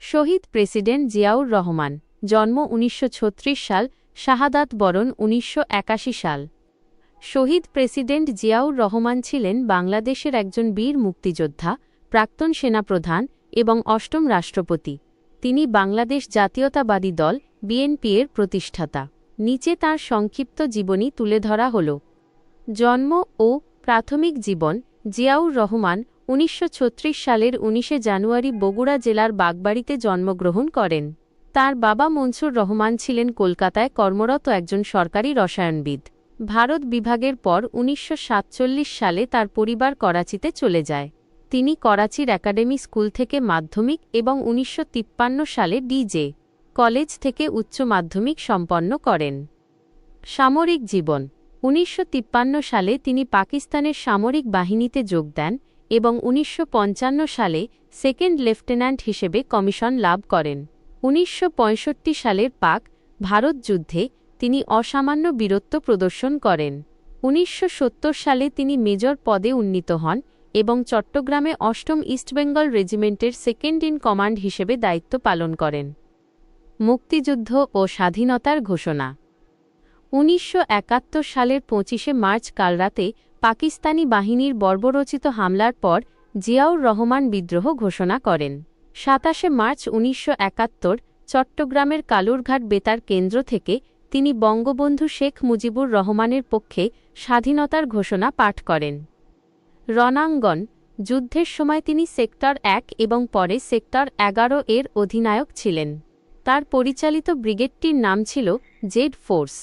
শহীদ president Ziaur Rahman, জন্ম ১৯৩৬ সাল, শাহাদাত বরণ ১৯৮১ সাল। শহীদ প্রেসিডেন্ট জিয়াউর রহমান ছিলেন বাংলাদেশের একজন বীর মুক্তিযোদ্ধা, প্রাক্তন সেনাপ্রধান এবং অষ্টম রাষ্ট্রপতি। তিনি বাংলাদেশ জাতীয়তাবাদী দল বিএনপি এর প্রতিষ্ঠাতা। নিচে তাঁর সংক্ষিপ্ত জীবনী তুলে ধরা হল। জন্ম ও প্রাথমিক জীবন। জিয়াউর রহমান ১৯৩৬ সালের ১৯ জানুয়ারি বগুড়া জেলার বাগবাড়িতে জন্মগ্রহণ করেন। তার বাবা মনসুর রহমান ছিলেন কলকাতায় কর্মরত একজন সরকারি রসায়নবিদ। ভারত বিভাগের পর ১৯৪৭ সালে তার পরিবার করাচিতে চলে যায়। তিনি করাচির একাডেমি স্কুল থেকে মাধ্যমিক এবং ১৯৫৩ সালে ডি.জে. কলেজ থেকে উচ্চ মাধ্যমিক সম্পন্ন করেন। সামরিক জীবন। ১৯৫৩ সালে তিনি পাকিস্তানের সামরিক বাহিনীতে যোগ দেন এবং ১৯৫৫ সালে সেকেন্ড লেফটেন্যান্ট হিসেবে কমিশন লাভ করেন। ১৯৬৫ সালের পাক-ভারত যুদ্ধে তিনি অসামান্য বীরত্ব প্রদর্শন করেন। ১৯৭০ সালে তিনি মেজর পদে উন্নীত হন এবং চট্টগ্রামে ৮ম ইস্টবেঙ্গল রেজিমেন্টের সেকেন্ড ইন কমান্ড হিসেবে দায়িত্ব পালন করেন। মুক্তিযুদ্ধ ও স্বাধীনতার ঘোষণা। ১৯৭১ সালের ২৫শে মার্চ কালরাতে পাকিস্তানি বাহিনীর বর্বরোচিত হামলার পর জিয়াউর রহমান বিদ্রোহ ঘোষণা করেন। ২৭শে মার্চ ১৯৭১ চট্টগ্রামের কালুরঘাট বেতার কেন্দ্র থেকে তিনি বঙ্গবন্ধু শেখ মুজিবুর রহমানের পক্ষে স্বাধীনতার ঘোষণা পাঠ করেন। রণাঙ্গন। যুদ্ধের সময় তিনি সেক্টর ১ এবং পরে সেক্টর ১১ এর অধিনায়ক ছিলেন। তার পরিচালিত ব্রিগেডটির নাম ছিল জেড ফোর্স।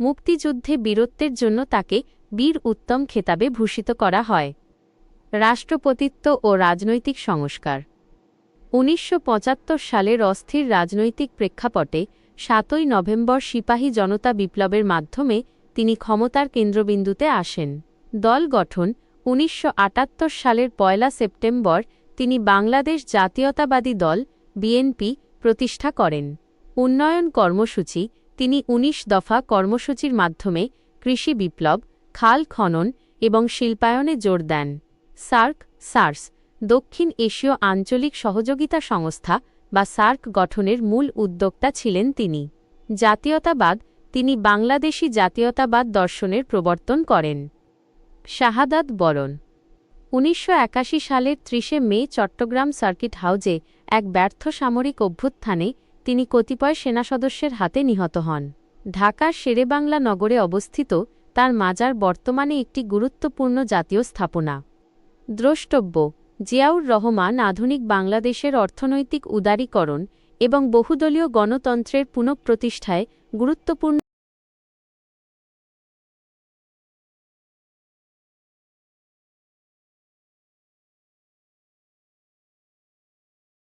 মুক্তিযুদ্ধে বীরত্বের জন্য তাকে বীর উত্তম খেতাবে ভূষিত করা হয়। রাষ্ট্রপতিত্ব ও রাজনৈতিক সংস্কার। ১৯৭৫ সালের অস্থির রাজনৈতিক প্রেক্ষাপটে ৭ই নভেম্বর সিপাহী জনতা বিপ্লবের মাধ্যমে তিনি ক্ষমতার কেন্দ্রবিন্দুতে আসেন। দল গঠন। ১৯৭৮ সালের ১ সেপ্টেম্বর তিনি বাংলাদেশ জাতীয়তাবাদী দল বিএনপি প্রতিষ্ঠা করেন। উন্নয়ন কর্মসূচি। তিনি ১৯ দফা কর্মসূচির মাধ্যমে কৃষি বিপ্লব, খাল খনন এবং শিল্পায়নে জোর দেন। সার্ক দক্ষিণ এশীয় আঞ্চলিক সহযোগিতা সংস্থা বা সার্ক গঠনের মূল উদ্যোক্তা ছিলেন তিনি। জাতীয়তাবাদ। তিনি বাংলাদেশী জাতীয়তাবাদ দর্শনের প্রবর্তন করেন। শাহাদাত বরণ। ১৯৮১ সালের ৩০শে মে চট্টগ্রাম সার্কিট হাউজে এক ব্যর্থ সামরিক অভ্যুত্থানে তিনি কতিপয় সেনাসদস্যের হাতে নিহত হন। ঢাকার শেরেবাংলা নগরে অবস্থিত তার মাজার বর্তমানে একটি গুরুত্বপূর্ণ জাতীয় স্থাপনা। দ্রষ্টব্য। জিয়াউর রহমান আধুনিক বাংলাদেশের অর্থনৈতিক উদারীকরণ এবং বহুদলীয় গণতন্ত্রের পুনঃপ্রতিষ্ঠায় গুরুত্বপূর্ণ